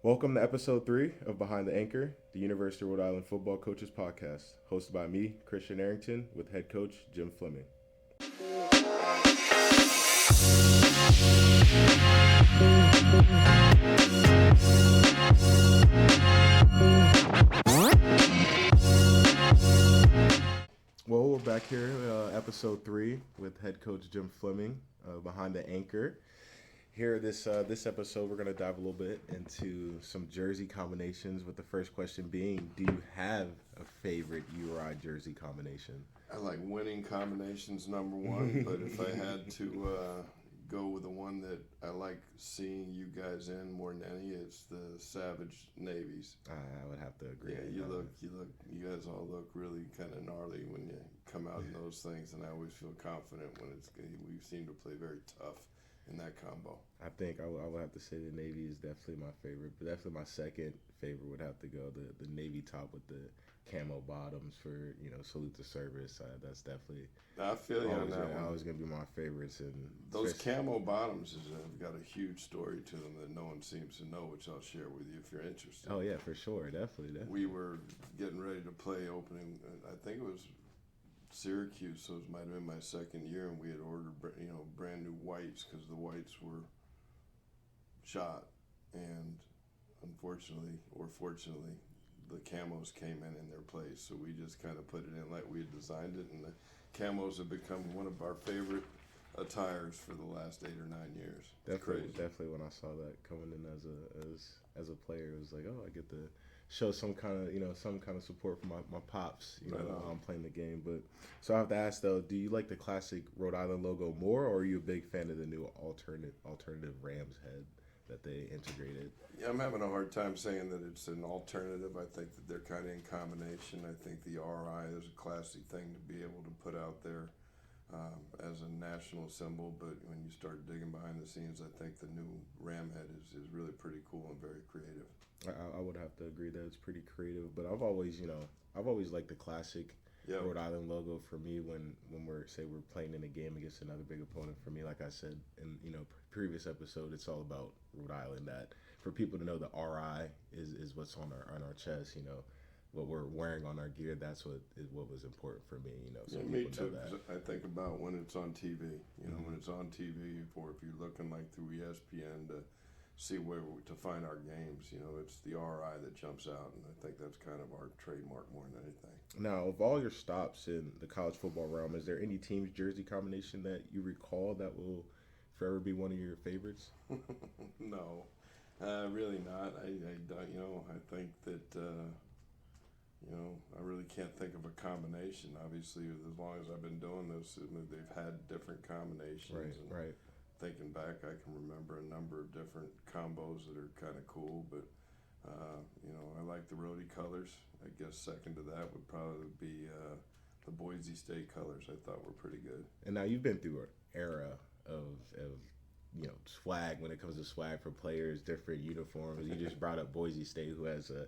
Welcome to episode 3 of Behind the Anchor, the University of Rhode Island Football Coaches Podcast, hosted by me, Christian Arrington, with Head Coach Jim Fleming. Well, we're back here, episode 3 with Head Coach Jim Fleming, Behind the Anchor. Here, this episode, we're going to dive a little bit into some jersey combinations, with the first question being, do you have a favorite URI jersey combination? I like winning combinations, number one, but if I had to go with the one that I like seeing you guys in more than any, it's the Savage Navies. I would have to agree. Yeah, you guys all look really kind of gnarly when you come out in those things, and I always feel confident when we seem to play very tough in that combo. I think I would have to say the Navy is definitely my favorite, but definitely my second favorite would have to go the Navy top with the camo bottoms for, salute to service. That's definitely I feel you on that one. Always going to be my favorites. And those camo bottoms have got a huge story to them that no one seems to know, which I'll share with you if you're interested. Oh yeah, for sure, definitely. We were getting ready to play opening. I think it was Syracuse, so it might have been my second year, and we had ordered brand new whites because the whites were shot, and unfortunately or fortunately, the camos came in their place, so we just kind of put it in like we had designed it, and the camos have become one of our favorite attires for the last 8 or 9 years. Definitely when I saw that coming in as a player, it was like, oh, I get to show some kind of support for my pops, I'm playing the game. But so I have to ask though, do you like the classic Rhode Island logo more, or are you a big fan of the new alternative Rams head that they integrated? Yeah, I'm having a hard time saying that it's an alternative. I think that they're kind of in combination. I think the RI is a classy thing to be able to put out there as a national symbol, but when you start digging behind the scenes, I think the new Ram head is really pretty cool and very creative. I would have to agree that it's pretty creative, but I've always liked the classic Rhode Island logo. For me, when we're playing in a game against another big opponent, for me, like I said in previous episode, it's all about Rhode Island. That for people to know the RI is what's on our chest, what we're wearing on our gear. That's what was important for me, So me too. I think about when it's on TV. When it's on TV, or if you're looking like through ESPN to see where to find our games, it's the RI that jumps out, and I think that's kind of our trademark more than anything. Now, of all your stops in the college football realm, is there any team's jersey combination that you recall that will forever be one of your favorites? No, really not. I think that I really can't think of a combination. Obviously, as long as I've been doing this, they've had different combinations. Right. Thinking back, I can remember a number of different combos that are kind of cool, but I like the Rhodey colors. I guess second to that would probably be the Boise State colors. I thought were pretty good. And now you've been through an era of swag when it comes to swag for players, different uniforms. You just brought up Boise State, who has a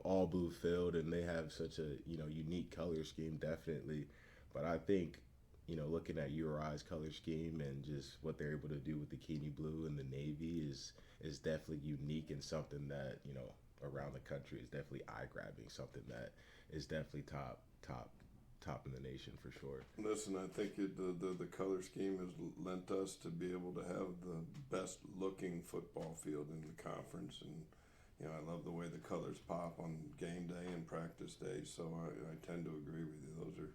all blue field, and they have such a unique color scheme, definitely. But I think looking at URI's color scheme and just what they're able to do with the Keeney blue and the navy is definitely unique, and something that around the country is definitely eye-grabbing, something that is definitely top in the nation for sure. Listen, I think the color scheme has lent us to be able to have the best looking football field in the conference, and I love the way the colors pop on game day and practice day, so I tend to agree with you. Those are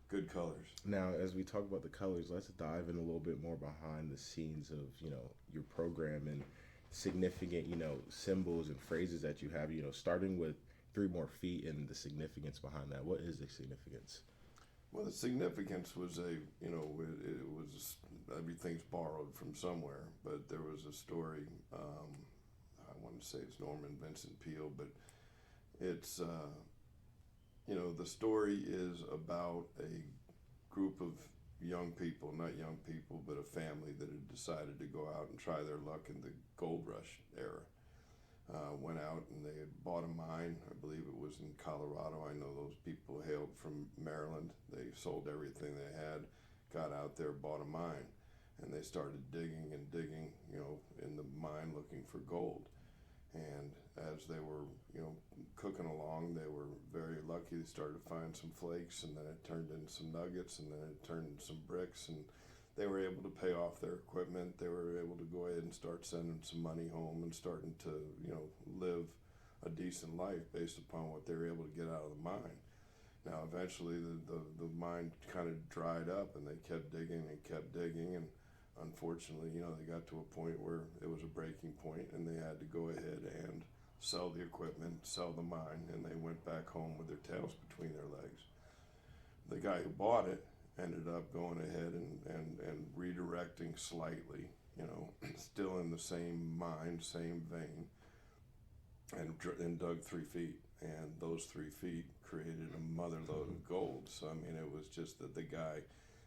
good colors. Now, as we talk about the colors, let's dive in a little bit more behind the scenes of your program and significant symbols and phrases that you have. Starting with 3 more feet and the significance behind that. What is the significance? Well, the significance was it was everything's borrowed from somewhere, but there was a story. I want to say it's Norman Vincent Peale, but it's the story is about a group of young people, not young people, but a family that had decided to go out and try their luck in the gold rush era. Went out and they had bought a mine. I believe it was in Colorado. I know those people hailed from Maryland. They sold everything they had, got out there, bought a mine, and they started digging, in the mine looking for gold. And as they were, cooking along, they were very lucky. They started to find some flakes, and then it turned into some nuggets, and then it turned into some bricks, and they were able to pay off their equipment. They were able to go ahead and start sending some money home and starting to, live a decent life based upon what they were able to get out of the mine. Now, eventually, the mine kind of dried up, and they kept digging and unfortunately, they got to a point where it was a breaking point, and they had to go ahead and sell the equipment, sell the mine, and they went back home with their tails between their legs. The guy who bought it ended up going ahead and redirecting slightly, still in the same mine, same vein, and dug 3 feet. And those 3 feet created a mother lode of gold. So, it was just that the guy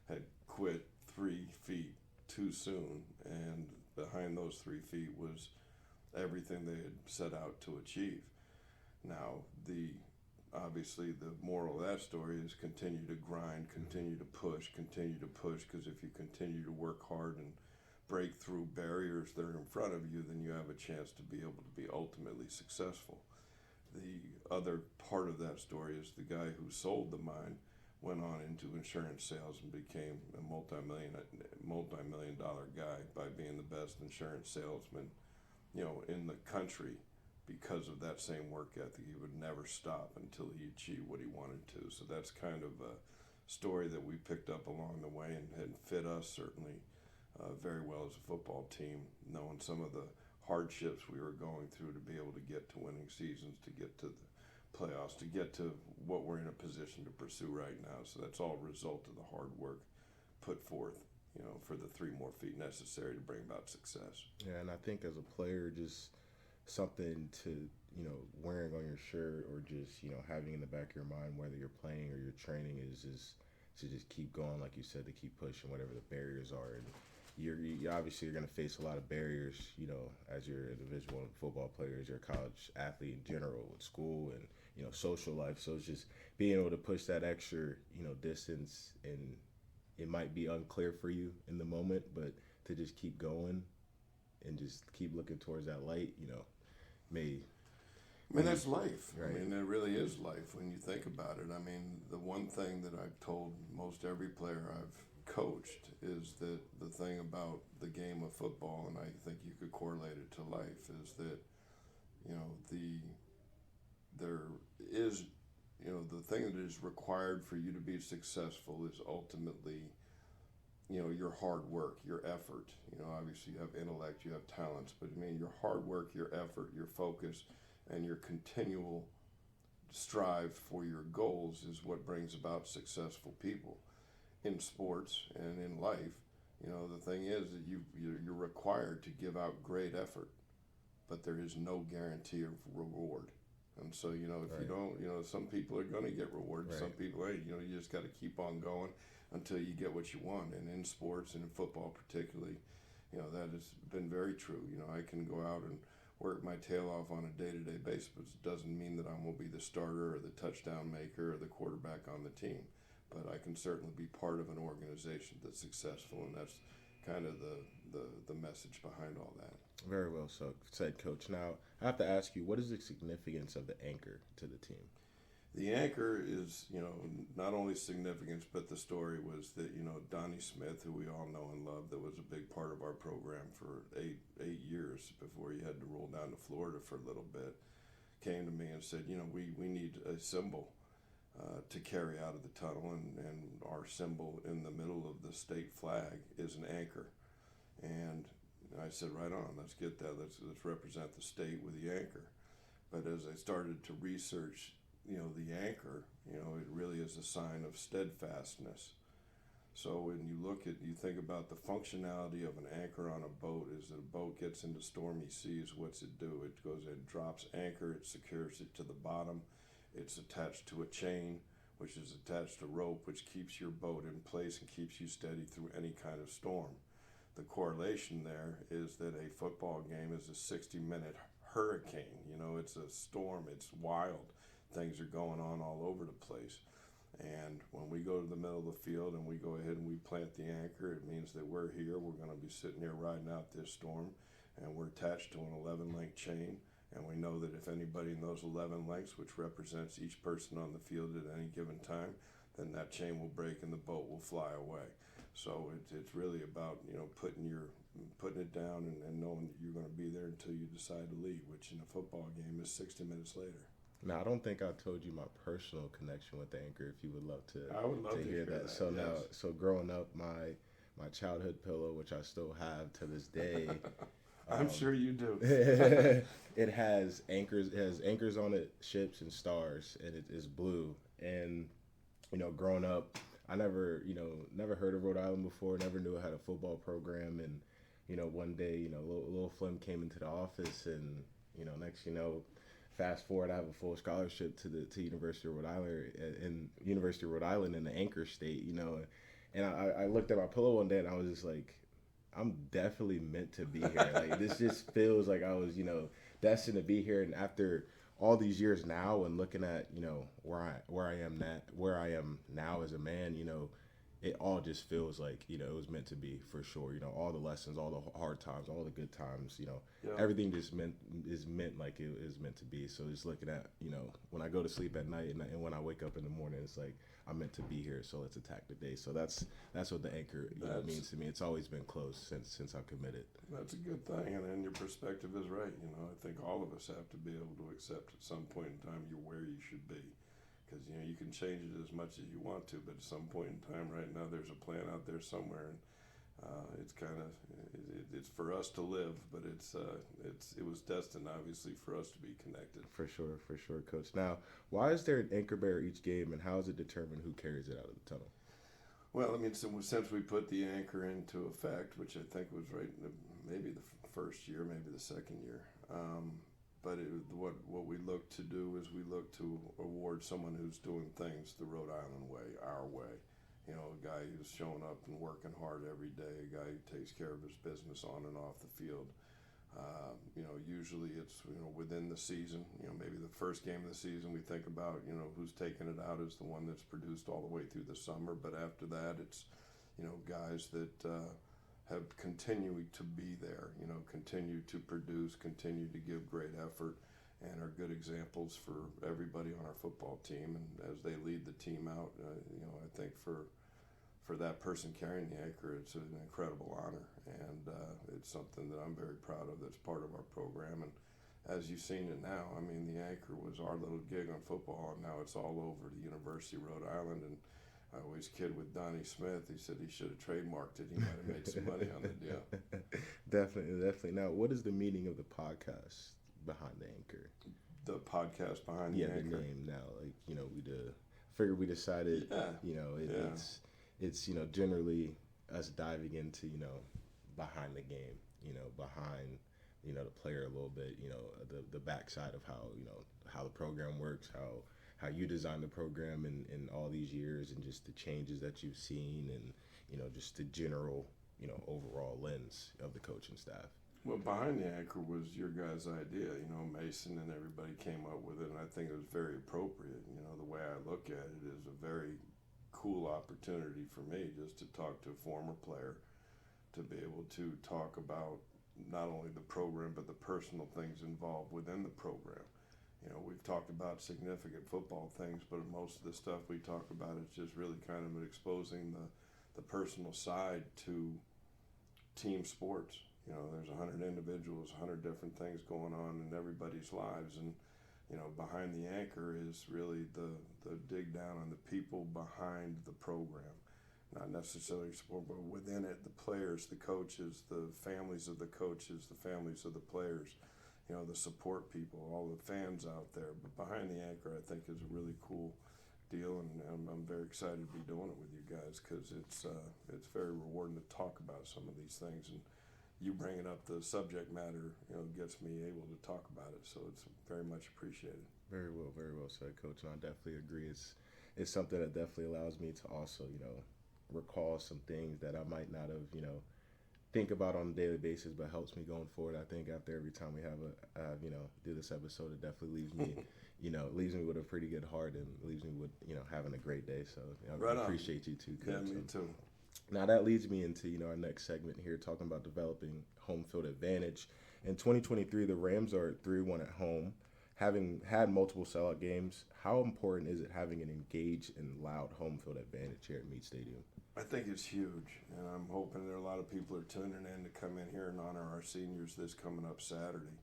had quit 3 feet too soon, and behind those 3 feet was everything they had set out to achieve. Now, obviously the moral of that story is continue to grind, continue to push, because if you continue to work hard and break through barriers that are in front of you, then you have a chance to be able to be ultimately successful. The other part of that story is the guy who sold the mine went on into insurance sales and became a multi-million dollar guy by being the best insurance salesman, in the country, because of that same work ethic. He would never stop until he achieved what he wanted to. So that's kind of a story that we picked up along the way and had fit us certainly very well as a football team, knowing some of the hardships we were going through to be able to get to winning seasons, to get to the playoffs, to get to what we're in a position to pursue right now. So that's all a result of the hard work put forth, for the 3 more feet necessary to bring about success. Yeah, and I think as a player, just something to, wearing on your shirt or just, having in the back of your mind, whether you're playing or you're training, is to just keep going, like you said, to keep pushing whatever the barriers are. And you're obviously you're going to face a lot of barriers, as you're an individual football player, as you're a college athlete in general, with school and, social life. So it's just being able to push that extra, distance, and it might be unclear for you in the moment, but to just keep going and just keep looking towards that light, that's life. Right. It really is life when you think about it. The one thing that I've told most every player I've coached is that the thing about the game of football, and I think you could correlate it to life, is that, there is, the thing that is required for you to be successful is ultimately, your hard work, your effort. Obviously you have intellect, you have talents, but your hard work, your effort, your focus, and your continual strive for your goals is what brings about successful people in sports and in life. The thing is that you're required to give out great effort, but there is no guarantee of reward. And so, if Right. you don't, some people are going to get rewarded. Right. Some people, hey, you just got to keep on going until you get what you want. And in sports and in football particularly, that has been very true. I can go out and work my tail off on a day-to-day basis, but it doesn't mean that I won't be the starter or the touchdown maker or the quarterback on the team. But I can certainly be part of an organization that's successful, and that's kind of the message behind all that. Very well said, Coach. Now, I have to ask you, what is the significance of the anchor to the team? The anchor is, not only significance, but the story was that, Donnie Smith, who we all know and love, that was a big part of our program for eight years before he had to roll down to Florida for a little bit, came to me and said, we need a symbol to carry out of the tunnel, and our symbol in the middle of the state flag is an anchor. And I said, right on, let's get that. Let's represent the state with the anchor. But as I started to research, the anchor, it really is a sign of steadfastness. So when you think about the functionality of an anchor on a boat, is that a boat gets into stormy seas, what's it do? It goes and drops anchor, it secures it to the bottom. It's attached to a chain, which is attached to rope, which keeps your boat in place and keeps you steady through any kind of storm. The correlation there is that a football game is a 60-minute hurricane. It's a storm, it's wild. Things are going on all over the place. And when we go to the middle of the field and we go ahead and we plant the anchor, it means that we're here. We're going to be sitting here riding out this storm, and we're attached to an 11-link chain, And we know that if anybody in those 11 lengths, which represents each person on the field at any given time, then that chain will break and the boat will fly away. So it's really about, putting it down and knowing that you're going to be there until you decide to leave, which in a football game is 60 minutes later. Now, I don't think I told you my personal connection with the anchor. If you would love to, I would love to hear that. So yes. now, so growing up, my childhood pillow, which I still have to this day, I'm sure you do. it has anchors. It has anchors on it, ships and stars, and it is blue. And growing up, I never heard of Rhode Island before. Never knew it had a football program. And one day, little Flem came into the office, and next fast forward, I have a full scholarship to University of Rhode Island in the Anchor State. And I looked at my pillow one day, and I was just like, I'm definitely meant to be here. Like, this just feels like I was, destined to be here. And after all these years now, and looking at, where I am now as a man, it all just feels like, it was meant to be, for sure. All the lessons, all the hard times, all the good times, everything just is meant like it is meant to be. So just looking at, when I go to sleep at night and when I wake up in the morning, it's like, I'm meant to be here, so let's attack the day. So that's what the anchor means to me. It's always been close since I've committed. That's a good thing, and your perspective is right. I think all of us have to be able to accept at some point in time you're where you should be. Because you can change it as much as you want to, but at some point in time, right now, there's a plan out there somewhere, and it's for us to live, but it was destined, obviously, for us to be connected. For sure, Coach. Now, why is there an anchor bearer each game, and how is it determined who carries it out of the tunnel? Well, since we put the anchor into effect, which I think was maybe the first year, maybe the second year. But what we look to do is we look to award someone who's doing things the Rhode Island way, our way. A guy who's showing up and working hard every day, a guy who takes care of his business on and off the field. Usually it's, within the season, maybe the first game of the season we think about, who's taking it out is the one that's produced all the way through the summer. But after that, it's, guys that have continued to be there, continue to produce, continue to give great effort, and are good examples for everybody on our football team. And as they lead the team out, I think for that person carrying the anchor, it's an incredible honor, and it's something that I'm very proud of that's part of our program. And as you've seen it now, the anchor was our little gig on football, and now it's all over the University of Rhode Island. And I always kid with Donnie Smith. He said he should have trademarked it. He might have made some money on the deal. Definitely. Now, what is the meaning of the podcast behind the anchor? The podcast behind the anchor. The name now. We decided. Yeah. It's generally us diving into behind the game. Behind the player a little bit. The backside of how the program works, how you designed the program in all these years, and just the changes that you've seen, and just the general overall lens of the coaching staff. Well, behind the anchor was your guys' idea. Mason and everybody came up with it, and I think it was very appropriate. The way I look at it is a very cool opportunity for me just to talk to a former player, to be able to talk about not only the program but the personal things involved within the program. We've talked about significant football things, but most of the stuff we talk about is just really kind of exposing the personal side to team sports. There's 100 individuals, 100 different things going on in everybody's lives, and behind the anchor is really the dig down on the people behind the program. Not necessarily sport, but within it, the players, the coaches, the families of the coaches, the families of the players, the support people, all the fans out there. But behind the anchor, I think, is a really cool deal, and I'm very excited to be doing it with you guys, because it's very rewarding to talk about some of these things. And you bringing up the subject matter, gets me able to talk about it. So it's very much appreciated. Very well said, Coach. And I definitely agree. It's something that definitely allows me to also, recall some things that I might not have, think about on a daily basis, but helps me going forward. I think after every time we have do this episode, it definitely leaves me, leaves me with a pretty good heart, and leaves me with, having a great day. So I appreciate you too, Coach. Yeah, me too. Now that leads me into, our next segment here, talking about developing home field advantage. In 2023, the Rams are 3-1 at home. Having had multiple sellout games, how important is it having an engaged and loud home field advantage here at Meade Stadium? I think it's huge, and I'm hoping there are a lot of people are tuning in to come in here and honor our seniors this coming up Saturday,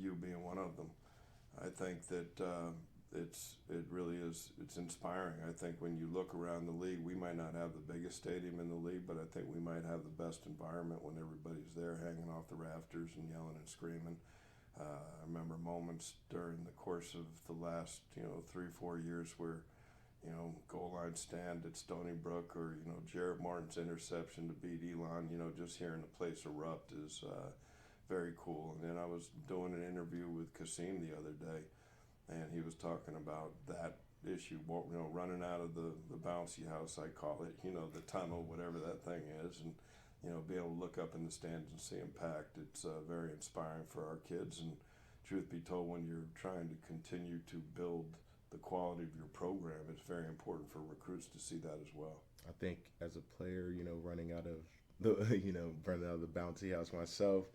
you being one of them. I think that it really is, it's inspiring. I think when you look around the league, we might not have the biggest stadium in the league, but I think we might have the best environment when everybody's there hanging off the rafters and yelling and screaming. I remember moments during the course of the last, 3-4 years where, goal line stand at Stony Brook or, Jarrett Martin's interception to beat Elon, just hearing the place erupt is very cool. And then I was doing an interview with Kasim the other day, and he was talking about that issue, running out of the bouncy house, I call it, the tunnel, whatever that thing is, and be able to look up in the stands and see them packed. It's very inspiring for our kids. And truth be told, when you're trying to continue to build the quality of your program, it's very important for recruits to see that as well. I think as a player, running out of the bouncy house myself,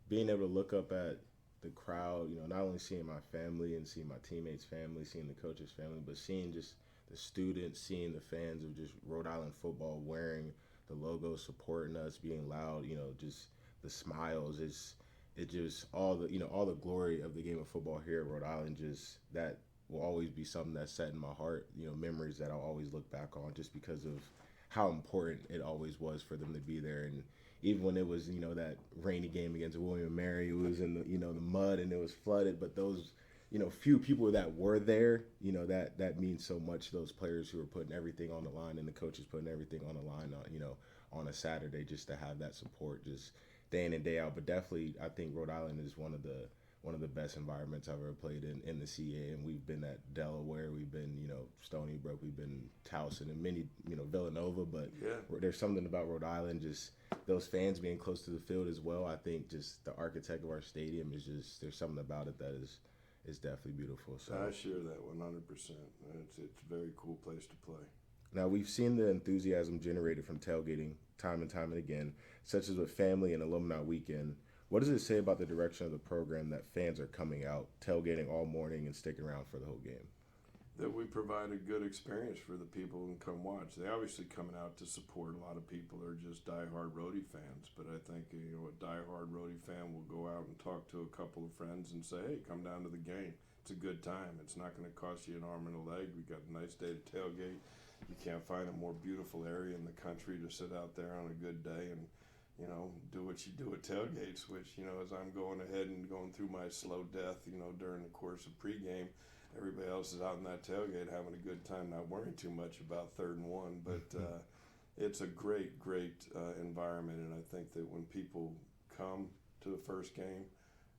being able to look up at the crowd, not only seeing my family and seeing my teammates' family, seeing the coaches' family, but seeing just the students, seeing the fans of just Rhode Island football wearing the logo, supporting us, being loud, just the smiles. It just all the glory of the game of football here at Rhode Island. Just that will always be something that's set in my heart. Memories that I'll always look back on, just because of how important it always was for them to be there. And even when it was that rainy game against William & Mary, it was in the mud and it was flooded. But those few people that were there, that means so much. Those players who are putting everything on the line and the coaches putting everything on the line, on a Saturday, just to have that support, just day in and day out. But definitely, I think Rhode Island is one of the best environments I've ever played in the CA. And we've been at Delaware, we've been Stony Brook, we've been Towson, and many Villanova. But there's something about Rhode Island, just those fans being close to the field as well. I think just the architect of our stadium is just, there's something about it that is definitely beautiful. So I share that 100%. It's a very cool place to play. Now, we've seen the enthusiasm generated from tailgating time and time and again, such as with Family and Alumni Weekend. What does it say about the direction of the program that fans are coming out, tailgating all morning and sticking around for the whole game? That we provide a good experience for the people who come watch. They obviously coming out to support. A lot of people are just diehard Rhodey fans, but I think a diehard Rhodey fan will go out and talk to a couple of friends and say, hey, come down to the game. It's a good time. It's not going to cost you an arm and a leg. We got a nice day to tailgate. You can't find a more beautiful area in the country to sit out there on a good day and do what you do at tailgates, which, as I'm going ahead and going through my slow death, during the course of pregame, everybody else is out in that tailgate having a good time, not worrying too much about 3rd and 1. But it's a great environment, and I think that when people come to the first game,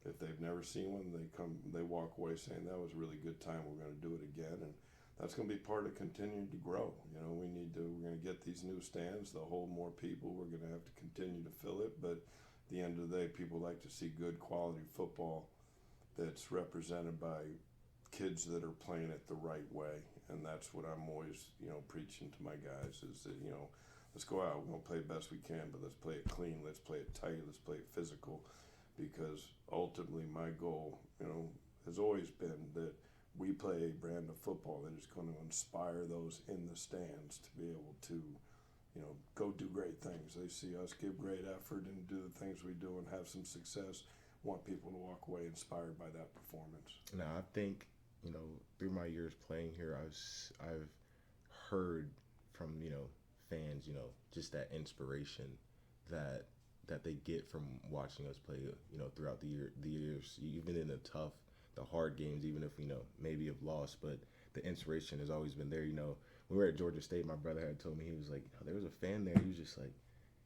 if they've never seen one, they walk away saying that was a really good time. We're going to do it again, and that's going to be part of continuing to grow. We're going to get these new stands. They'll hold more people. We're going to have to continue to fill it. But at the end of the day, people like to see good quality football that's represented by kids that are playing it the right way. And that's what I'm always, preaching to my guys is that, let's go out. We're going to play the best we can, but let's play it clean. Let's play it tight. Let's play it physical. Because ultimately my goal, has always been that we play a brand of football that is going to inspire those in the stands to be able to, go do great things. They see us give great effort and do the things we do and have some success. Want people to walk away inspired by that performance. Now, I think, through my years playing here, I've heard from, fans, just that inspiration that they get from watching us play, throughout the years, even in the hard games, even if, maybe have lost, but the inspiration has always been there. We were at Georgia State, my brother had told me, he was like, there was a fan there, he was just like,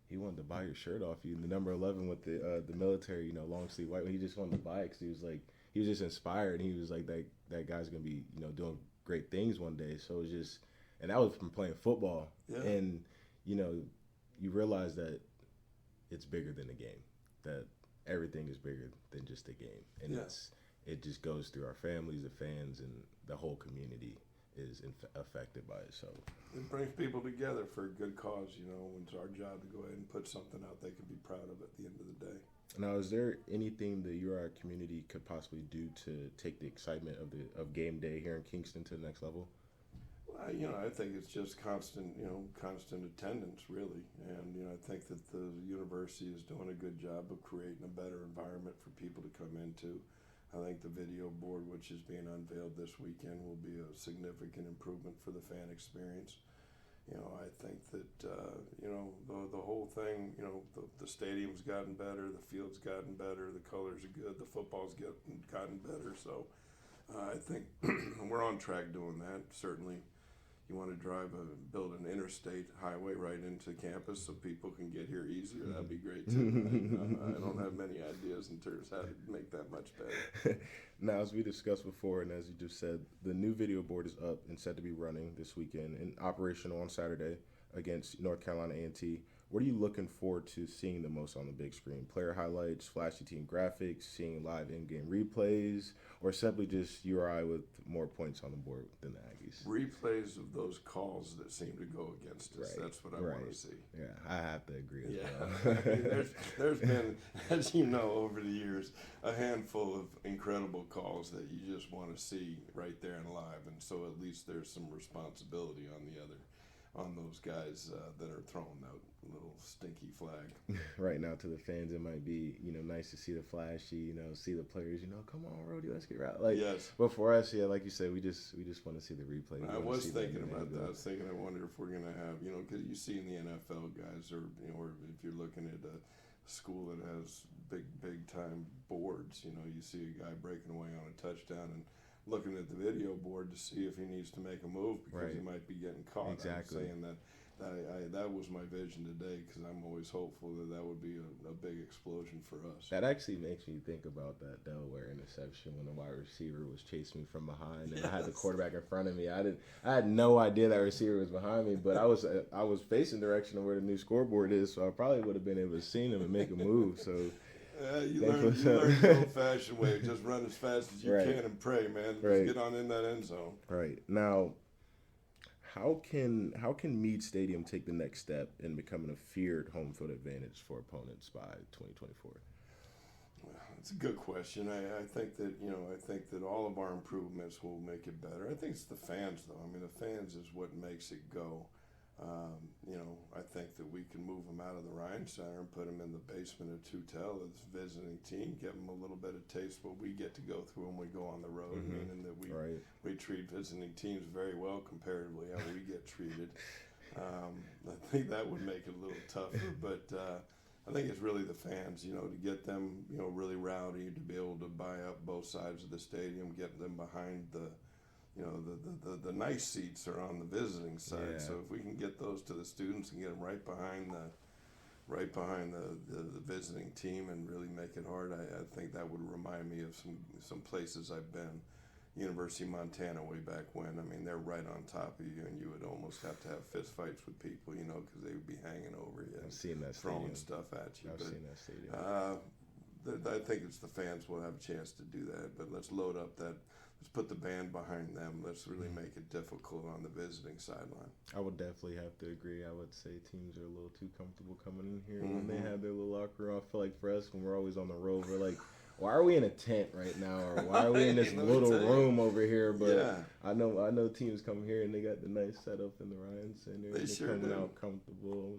he wanted to buy your shirt off you, the number 11 with the military, long sleeve white, he just wanted to buy it because he was like, he was just inspired, and he was like, that guy's going to be, doing great things one day. So it was just, and that was from playing football. Yeah. And, you realize that it's bigger than the game, that everything is bigger than just the game. And it just goes through our families, the fans, and the whole community is affected by it. So it brings people together for a good cause. It's our job to go ahead and put something out they can be proud of at the end of the day. Now, is there anything the URI community could possibly do to take the excitement of game day here in Kingston to the next level? I think it's just constant attendance, really. And, I think that the university is doing a good job of creating a better environment for people to come into. I think the video board, which is being unveiled this weekend, will be a significant improvement for the fan experience. I think that, the whole thing, the stadium's gotten better, the field's gotten better, the colors are good, the football's gotten better. So I think we're on track doing that. Certainly, you want to build an interstate highway right into campus so people can get here easier. That'd be great too. I don't have many ideas in terms of how to make that much better. Now, as we discussed before, and as you just said, the new video board is up and set to be running this weekend and operational on Saturday against North Carolina A&T. What are you looking forward to seeing the most on the big screen? Player highlights, flashy team graphics, seeing live in-game replays, or simply just URI with more points on the board than the Aggies? Replays of those calls that seem to go against us. Right. That's what I want to see. Yeah, I have to agree as well. I mean, there's been, as you know, over the years, a handful of incredible calls that you just want to see right there and live, and so at least there's some responsibility on those guys that are throwing that little stinky flag. Right now, to the fans, it might be nice to see the flashy, see the players, come on, Rody, let's get right. Yes. But for us, yeah, like you said, we just want to see the replay. I was thinking about that. I was thinking, I wonder if we're gonna have, because you see in the NFL guys, or or if you're looking at a school that has big time boards, you see a guy breaking away on a touchdown and looking at the video board to see if he needs to make a move because he might be getting caught. Exactly. I'm saying that was my vision today, because I'm always hopeful that would be a big explosion for us. That actually makes me think about that Delaware interception when the wide receiver was chasing me from behind, and I had the quarterback in front of me. I had no idea that receiver was behind me, but I was facing direction of where the new scoreboard is, so I probably would have been able to see him and make a move. So. You learn the old-fashioned way. Just run as fast as you can and pray, man. Just get on in that end zone. Right. Now, how can Meade Stadium take the next step in becoming a feared home field advantage for opponents by 2024? Well, it's a good question. I think that all of our improvements will make it better. I think it's the fans, though. I mean, the fans is what makes it go. I think that we can move them out of the Ryan Center and put them in the basement of Tutel as a visiting team, give them a little bit of taste what we get to go through when we go on the road, meaning that we treat visiting teams very well comparatively how we get treated. I think that would make it a little tougher, but I think it's really the fans, to get them, really rowdy, to be able to buy up both sides of the stadium, get them behind the nice seats are on the visiting side. Yeah. So if we can get those to the students and get them right behind the visiting team and really make it hard, I think that would remind me of some places I've been. University of Montana way back when. I mean, they're right on top of you, and you would almost have to have fist fights with people, because they would be hanging over you and throwing stuff at you. I've seen that stadium. I think it's the fans will have a chance to do that, but let's load up that. Let's put the band behind them. Let's really make it difficult on the visiting sideline. I would definitely have to agree. I would say teams are a little too comfortable coming in here when they have their little locker room. I feel like for us, when we're always on the road, we're like, why are we in a tent right now, or why are we in this little room over here? But I know teams come here and they got the nice setup in the Ryan Center. They sure coming do. Out comfortable.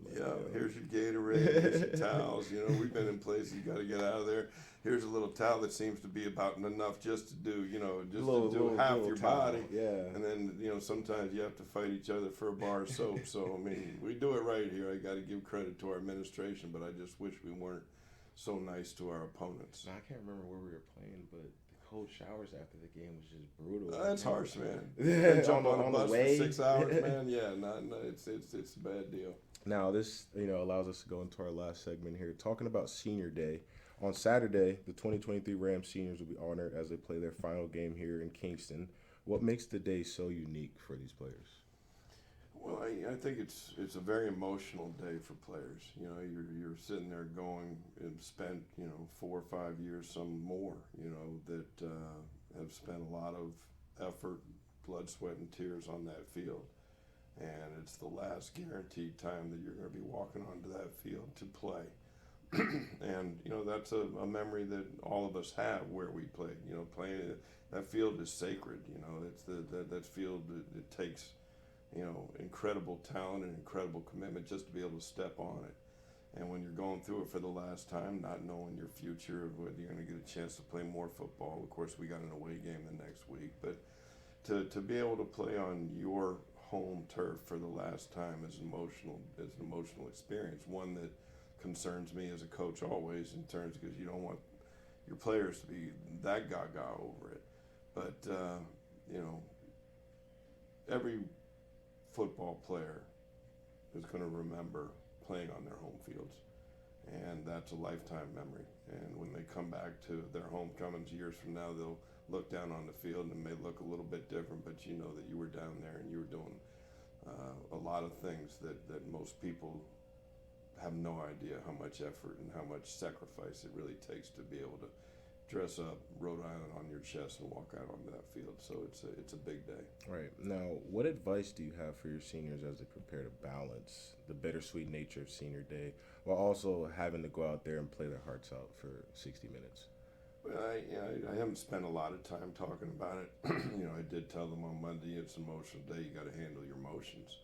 Here's your Gatorade, here's your towels. We've been in places you got to get out of there. Here's a little towel that seems to be about enough just to do, to do half your body. Yeah. And then, sometimes you have to fight each other for a bar of soap. So, I mean, we do it right here. I got to give credit to our administration, but I just wish we weren't so nice to our opponents. I can't remember where we were playing, but the cold showers after the game was just brutal. That's harsh, man. Jump on a bus for 6 hours, man. Yeah, it's a bad deal. Now, this allows us to go into our last segment here, talking about Senior Day. On Saturday, the 2023 Rams seniors will be honored as they play their final game here in Kingston. What makes the day so unique for these players? Well, I think it's a very emotional day for players. You're sitting there going and spent 4 or 5 years, some more, that have spent a lot of effort, blood, sweat, and tears on that field. And it's the last guaranteed time that you're going to be walking onto that field to play. And that's a memory that all of us have where we played. Playing it, that field is sacred. It's that field. It takes incredible talent and incredible commitment just to be able to step on it. And when you're going through it for the last time, not knowing your future, of whether you're going to get a chance to play more football. Of course, we got an away game the next week, but to be able to play on your home turf for the last time is an emotional experience. One that concerns me as a coach always, in terms, because you don't want your players to be that gaga over it. But every football player is going to remember playing on their home fields, and that's a lifetime memory. And when they come back to their homecomings years from now, they'll look down on the field and it may look a little bit different, but you know that you were down there and you were doing a lot of things that most people have no idea how much effort and how much sacrifice it really takes to be able to dress up Rhode Island on your chest and walk out onto that field. So it's a big day. Right. Now, what advice do you have for your seniors as they prepare to balance the bittersweet nature of senior day while also having to go out there and play their hearts out for 60 minutes? Well, I haven't spent a lot of time talking about it. I did tell them on Monday it's an emotional day. You got to handle your emotions.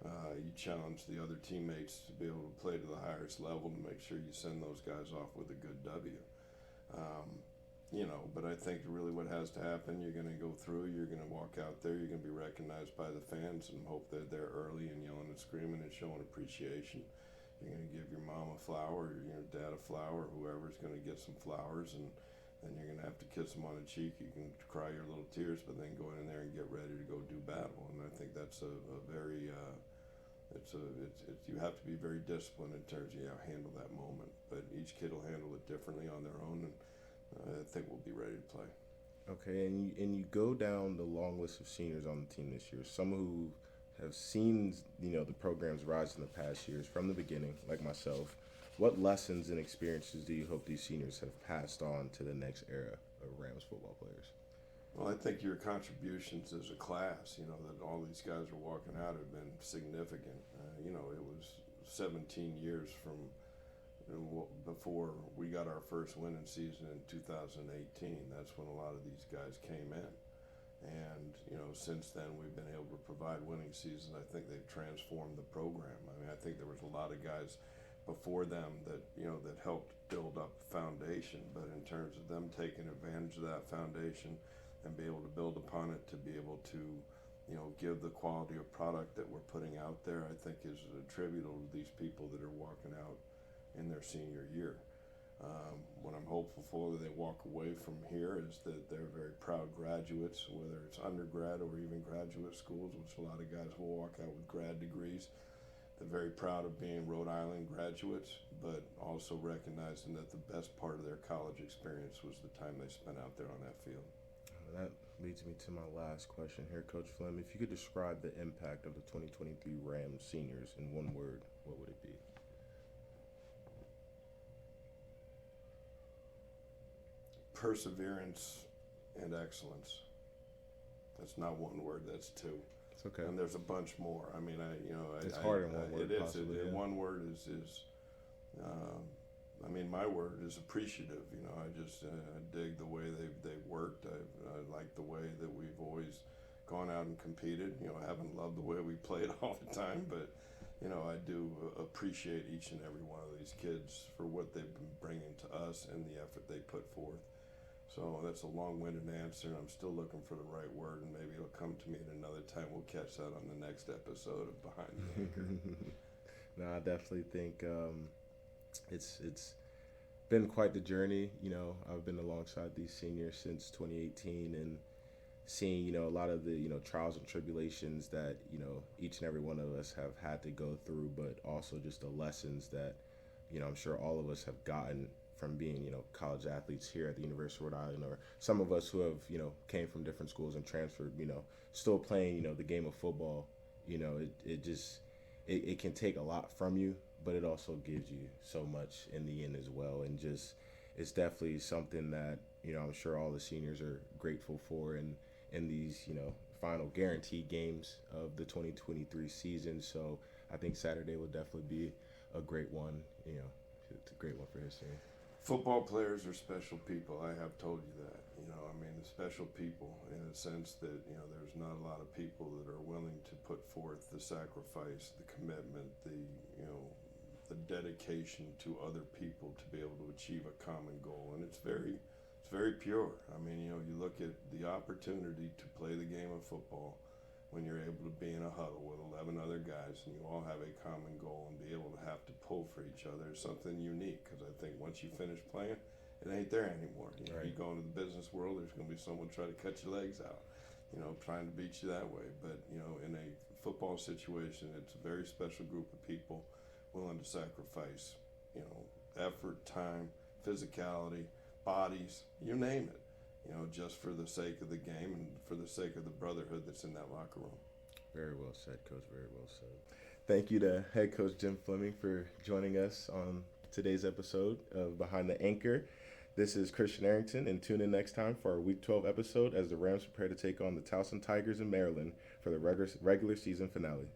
You challenge the other teammates to be able to play to the highest level to make sure you send those guys off with a good W. But I think really what has to happen, you're going to go through, you're going to walk out there, you're going to be recognized by the fans and hope that they're early and yelling and screaming and showing appreciation. You're going to give your mom a flower, or your dad a flower, whoever's going to get some flowers, and then you're going to have to kiss them on the cheek. You can cry your little tears, but then go in there and get ready to go do battle. And I think that's a very, you have to be very disciplined in terms of handle that moment. But each kid will handle it differently on their own, and I think we'll be ready to play. Okay, and you go down the long list of seniors on the team this year. Some who have seen the programs rise in the past years from the beginning, like myself. What lessons and experiences do you hope these seniors have passed on to the next era of Rams football players? Well, I think your contributions as a class, that all these guys are walking out, have been significant. It was 17 years from before we got our first winning season in 2018. That's when a lot of these guys came in. And, since then we've been able to provide winning seasons. I think they've transformed the program. I mean, I think there was a lot of guys before them that, that helped build up the foundation. But in terms of them taking advantage of that foundation and be able to build upon it, to be able to, give the quality of product that we're putting out there, I think is attributable to these people that are walking out in their senior year. What I'm hopeful for that they walk away from here is that they're very proud graduates, whether it's undergrad or even graduate schools, which a lot of guys will walk out with grad degrees. They're very proud of being Rhode Island graduates, but also recognizing that the best part of their college experience was the time they spent out there on that field. That leads me to my last question here, Coach Fleming. If you could describe the impact of the 2023 Rams seniors in one word, what would it be? Perseverance and excellence. That's not one word, that's two. It's okay. And there's a bunch more. I mean, it's hard in one word. It is. Possibly, yeah. One word is my word is appreciative. I just dig the way they've worked. I like the way that we've always gone out and competed. I haven't loved the way we played all the time, but I do appreciate each and every one of these kids for what they've been bringing to us and the effort they put forth. So that's a long-winded answer. I'm still looking for the right word, and maybe it'll come to me at another time. We'll catch that on the next episode of Behind the Anchor. No, I definitely think it's been quite the journey. I've been alongside these seniors since 2018, and seeing a lot of the trials and tribulations that each and every one of us have had to go through, but also just the lessons that I'm sure all of us have gotten from being, college athletes here at the University of Rhode Island, or some of us who have, came from different schools and transferred, still playing, the game of football. It can take a lot from you, but it also gives you so much in the end as well. And just, it's definitely something that, I'm sure all the seniors are grateful for in these, final guaranteed games of the 2023 season. So I think Saturday will definitely be a great one, It's a great one for history. Football players are special people. I have told you that. Special people in a sense that, there's not a lot of people that are willing to put forth the sacrifice, the commitment, the dedication to other people to be able to achieve a common goal. And it's very pure. You look at the opportunity to play the game of football when you're able to be in a huddle with 11 other guys and you all have a common goal and be able to have to pull for each other is something unique, because I think once you finish playing, it ain't there anymore. Right. You go into the business world, there's going to be someone trying to cut your legs out, trying to beat you that way. But, in a football situation, it's a very special group of people willing to sacrifice, effort, time, physicality, bodies, you name it, just for the sake of the game and for the sake of the brotherhood that's in that locker room. Very well said, Coach. Very well said. Thank you to Head Coach Jim Fleming for joining us on today's episode of Behind the Anchor. This is Christian Arrington, and tune in next time for our Week 12 episode as the Rams prepare to take on the Towson Tigers in Maryland for the regular season finale.